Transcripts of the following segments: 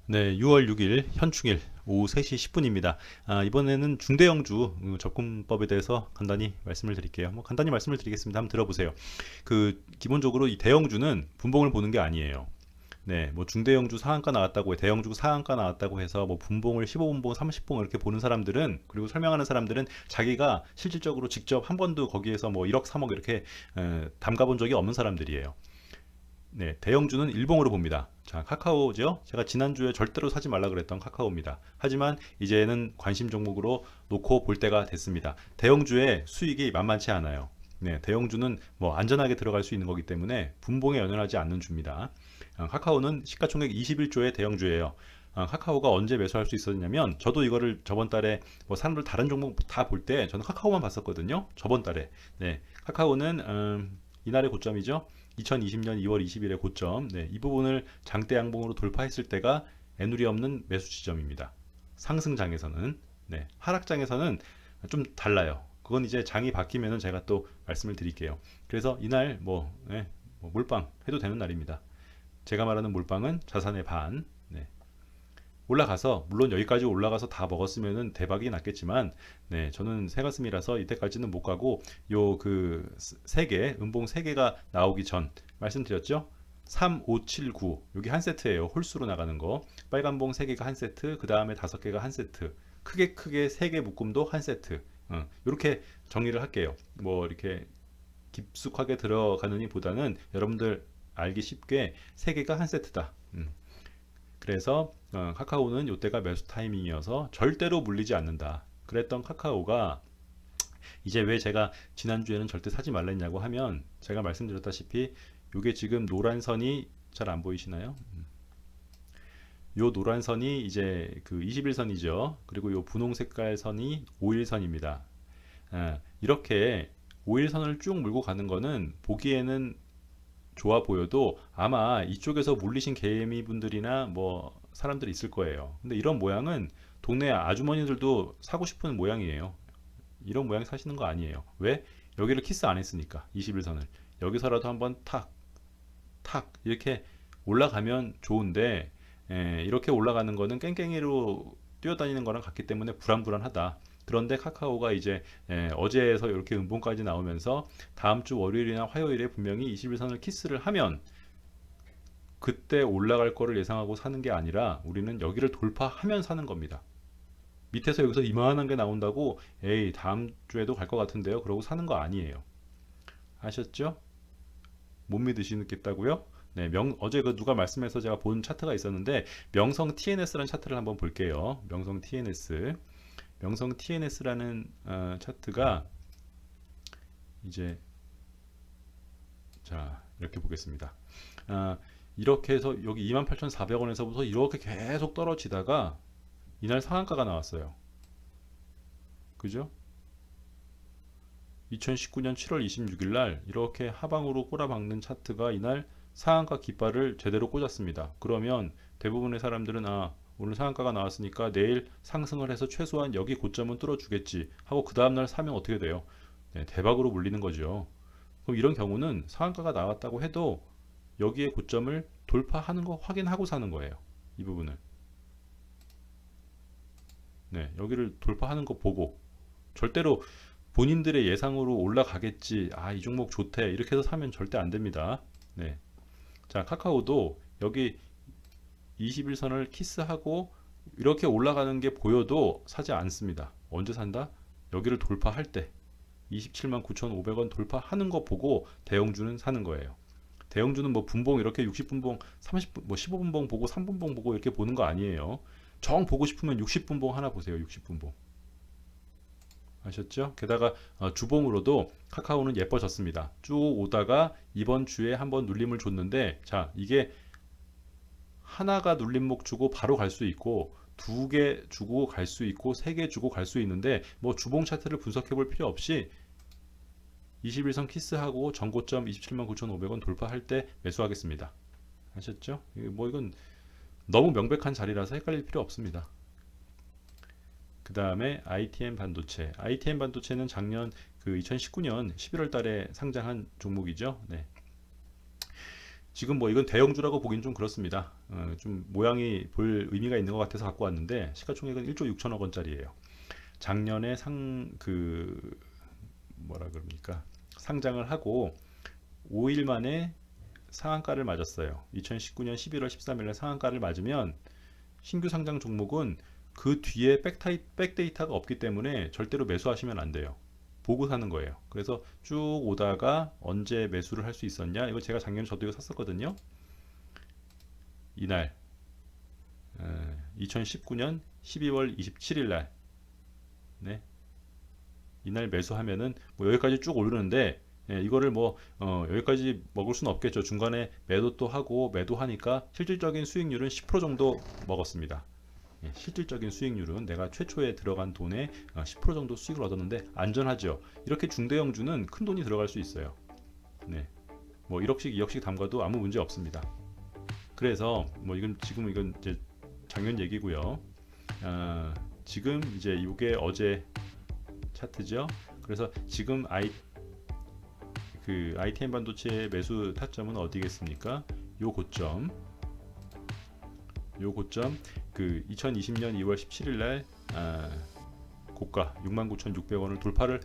네, 6월 6일 현충일 오후 3시 10분입니다. 이번에는 중대형주 접근법에 대해서 간단히 말씀을 드릴게요. 간단히 말씀을 드리겠습니다. 한번 들어보세요. 기본적으로 이 대형주는 분봉을 보는 게 아니에요. 네, 뭐 중대형주 상한가 나왔다고 대형주 상한가 나왔다고 해서 뭐 분봉을 15분봉, 30봉 이렇게 보는 사람들은, 그리고 설명하는 사람들은 자기가 실질적으로 직접 한 번도 거기에서 뭐 1억, 3억 이렇게 담가본 적이 없는 사람들이에요. 네, 대형주는 일봉으로 봅니다. 자, 카카오죠. 제가 지난주에 절대로 사지 말라 그랬던 카카오입니다. 하지만 이제는 관심 종목으로 놓고 볼 때가 됐습니다. 대형주의 수익이 만만치 않아요. 네, 대형주는 뭐 안전하게 들어갈 수 있는 거기 때문에 분봉에 연연하지 않는 주입니다. 카카오는 시가총액 21조의 대형주예요. 카카오가 언제 매수할 수 있었냐면, 저도 이거를 저번 달에 뭐 사람들 다른 종목 다 볼 때 저는 카카오만 봤었거든요. 저번 달에. 네, 카카오는 이날의 고점이죠. 2020년 2월 20일의 고점. 네, 이 부분을 장대 양봉으로 돌파했을 때가 애누리 없는 매수 지점입니다. 상승장에서는. 네, 하락장에서는 좀 달라요. 그건 이제 장이 바뀌면은 제가 또 말씀을 드릴게요. 그래서 이날 뭐 몰빵 해도 되는 날입니다. 제가 말하는 몰빵은 자산의 반. 네, 올라가서, 물론 여기까지 올라가서 다 먹었으면은 대박이 났겠지만, 네, 저는 새가슴이라서 이때까지는 못 가고, 요 세 개, 음봉 세 개가 나오기 전 말씀드렸죠. 3, 5, 7, 9 여기 한 세트예요. 홀수로 나가는 거. 빨간 봉 세 개가 한 세트, 그 다음에 다섯 개가 한 세트, 크게 세 개 묶음도 한 세트. 이렇게 정리를 할게요. 뭐 이렇게 깊숙하게 들어가느니 보다는 여러분들 알기 쉽게 세 개가 한 세트다. 그래서 카카오는 이때가 매수 타이밍이어서 절대로 물리지 않는다. 그랬던 카카오가 이제 왜 제가 지난주에는 절대 사지 말랬냐고 하면, 제가 말씀드렸다시피 이게 지금 노란 선이 잘 안 보이시나요? 요 노란 선이 이제 그 21선이죠. 그리고 요 분홍 색깔 선이 5일선입니다. 이렇게 5일선을 쭉 물고 가는 거는 보기에는 좋아 보여도 아마 이쪽에서 물리신 개미분들이나 뭐 사람들이 있을 거예요. 근데 이런 모양은 동네 아주머니들도 사고 싶은 모양이에요. 이런 모양 사시는 거 아니에요. 왜? 여기를 키스 안 했으니까. 21선을 여기서라도 한번 탁 이렇게 올라가면 좋은데, 이렇게 올라가는 거는 깽깽이로 뛰어다니는 거랑 같기 때문에 불안불안하다. 그런데 카카오가 이제 어제에서 이렇게 음봉까지 나오면서 다음 주 월요일이나 화요일에 분명히 21선을 키스를 하면, 그때 올라갈 거를 예상하고 사는 게 아니라 우리는 여기를 돌파하면 사는 겁니다. 밑에서 여기서 이만한 게 나온다고 에이 다음 주에도 갈 것 같은데요, 그러고 사는 거 아니에요. 아셨죠? 못 믿으시겠다고요? 네, 어제 누가 말씀해서 제가 본 차트가 있었는데, 명성 TNS라는 차트를 한번 볼게요. 명성 TNS. 명성 TNS라는 차트가 이제, 자, 이렇게 보겠습니다. 아, 이렇게 해서 여기 28,400원에서부터 이렇게 계속 떨어지다가 이날 상한가가 나왔어요. 그죠? 2019년 7월 26일 날 이렇게 하방으로 꼬라박는 차트가 이날 상한가 깃발을 제대로 꽂았습니다. 그러면 대부분의 사람들은 오늘 상한가가 나왔으니까 내일 상승을 해서 최소한 여기 고점은 뚫어주겠지 하고 그 다음날 사면 어떻게 돼요? 네, 대박으로 물리는 거죠. 그럼 이런 경우는 상한가가 나왔다고 해도 여기에 고점을 돌파하는 거 확인하고 사는 거예요. 이 부분을. 네, 여기를 돌파하는 거 보고, 절대로 본인들의 예상으로 올라가겠지, 이 종목 좋대 이렇게 해서 사면 절대 안 됩니다. 네. 자, 카카오도 여기 21선을 키스하고 이렇게 올라가는 게 보여도 사지 않습니다. 언제 산다? 여기를 돌파할 때 27만 9,500원 돌파하는 거 보고 대형주는 사는 거예요. 대형주는 뭐 분봉 이렇게 60분봉, 30분, 뭐 15분봉 보고 3분봉 보고 이렇게 보는 거 아니에요. 정 보고 싶으면 60분봉 하나 보세요. 60분봉. 아셨죠? 게다가 주봉으로도 카카오는 예뻐졌습니다. 쭉 오다가 이번 주에 한번 눌림을 줬는데, 자, 이게 하나가 눌림목 주고 바로 갈 수 있고, 두 개 주고 갈 수 있고, 세 개 주고 갈 수 있는데, 뭐 주봉 차트를 분석해 볼 필요 없이 21선 키스하고 전고점 27만 9,500원 돌파할 때 매수하겠습니다. 아셨죠? 이건 너무 명백한 자리라서 헷갈릴 필요 없습니다. 그 다음에 ITM 반도체. ITM 반도체는 작년 2019년 11월 달에 상장한 종목이죠. 네. 지금 뭐 이건 대형주라고 보긴 좀 그렇습니다. 좀 모양이 볼 의미가 있는 것 같아서 갖고 왔는데 시가총액은 1조 6천억 원짜리예요. 작년에 뭐라 그럽니까? 상장을 하고 5일 만에 상한가를 맞았어요. 2019년 11월 13일에 상한가를 맞으면 신규 상장 종목은 그 뒤에 백데이터가 없기 때문에 절대로 매수하시면 안 돼요. 보고 사는 거예요. 그래서 쭉 오다가 언제 매수를 할 수 있었냐? 이거 제가 작년에 저도 이거 샀었거든요. 이날 2019년 12월 27일 날, 네, 이날 매수하면은 뭐 여기까지 쭉 오르는데, 이거를 뭐 여기까지 먹을 수는 없겠죠. 중간에 매도 또 하고 매도하니까 실질적인 수익률은 10% 정도 먹었습니다. 실질적인 수익률은 내가 최초에 들어간 돈의 10% 정도 수익을 얻었는데 안전하죠. 이렇게 중대형주는 큰 돈이 들어갈 수 있어요. 네, 뭐 1억씩 2억씩 담가도 아무 문제 없습니다. 그래서 뭐 지금 이건 이제 작년 얘기고요. 지금 이제 이게 어제 차트죠. 그래서 지금 ITM 반도체의 매수 타점은 어디겠습니까? 요 고점 그 2020년 2월 17일 날 고가 69,600원을 돌파를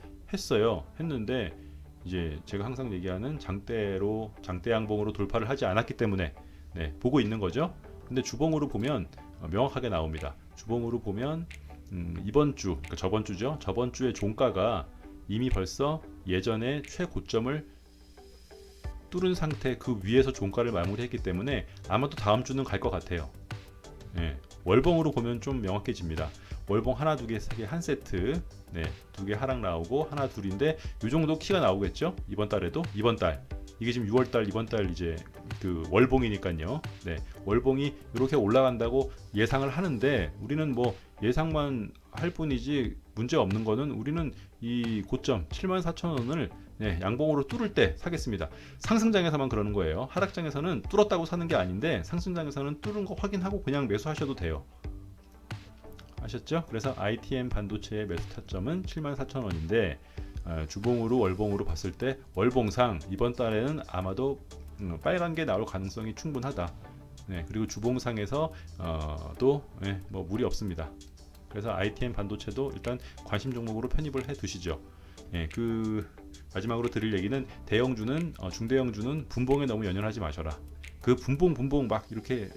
했는데 이제 제가 항상 얘기하는 장대 양봉으로 돌파를 하지 않았기 때문에 보고 있는 거죠. 근데 주봉으로 보면 명확하게 나옵니다. 주봉으로 보면 이번 주, 그러니까 저번 주죠. 저번 주의 종가가 이미 벌써 예전에 최고점을 뚫은 상태 그 위에서 종가를 마무리했기 때문에 아마도 다음 주는 갈 것 같아요. 월봉으로 보면 좀 명확해집니다. 월봉 하나, 두 개, 세 개, 한 세트, 두 개 하락 나오고 하나, 둘인데 이 정도 키가 나오겠죠? 이번 달에도 이번 달 이게 지금 6월달 이번 달 이제 그 월봉이니까요. 월봉이 이렇게 올라간다고 예상을 하는데 우리는 뭐 예상만 할 뿐이지 문제 없는 거는 우리는 이 고점 74,000원을 양봉으로 뚫을 때 사겠습니다. 상승장에서만 그러는 거예요. 하락장에서는 뚫었다고 사는 게 아닌데 상승장에서는 뚫은 거 확인하고 그냥 매수하셔도 돼요. 아셨죠? 그래서 ITM 반도체의 매수 타점은 74,000원인데 주봉으로 월봉으로 봤을 때 월봉상 이번 달에는 아마도 빨간 게 나올 가능성이 충분하다. 그리고 주봉상에서 뭐 무리 없습니다. 그래서 ITM 반도체도 일단 관심 종목으로 편입을 해 두시죠. 그 마지막으로 드릴 얘기는 대형주는 중대형주는 분봉에 너무 연연하지 마셔라. 그 분봉 막 이렇게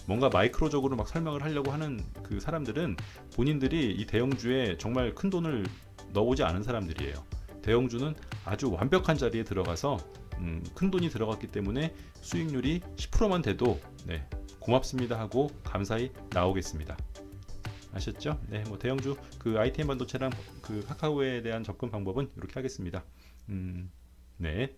뭔가 마이크로적으로 막 설명을 하려고 하는 그 사람들은 본인들이 이 대형주에 정말 큰 돈을 넣어보지 않은 사람들이에요. 대형주는 아주 완벽한 자리에 들어가서 큰 돈이 들어갔기 때문에 수익률이 10%만 돼도 고맙습니다 하고 감사히 나오겠습니다. 아셨죠? 뭐 대형주 그 ITM 반도체랑 그 카카오에 대한 접근 방법은 이렇게 하겠습니다. 네.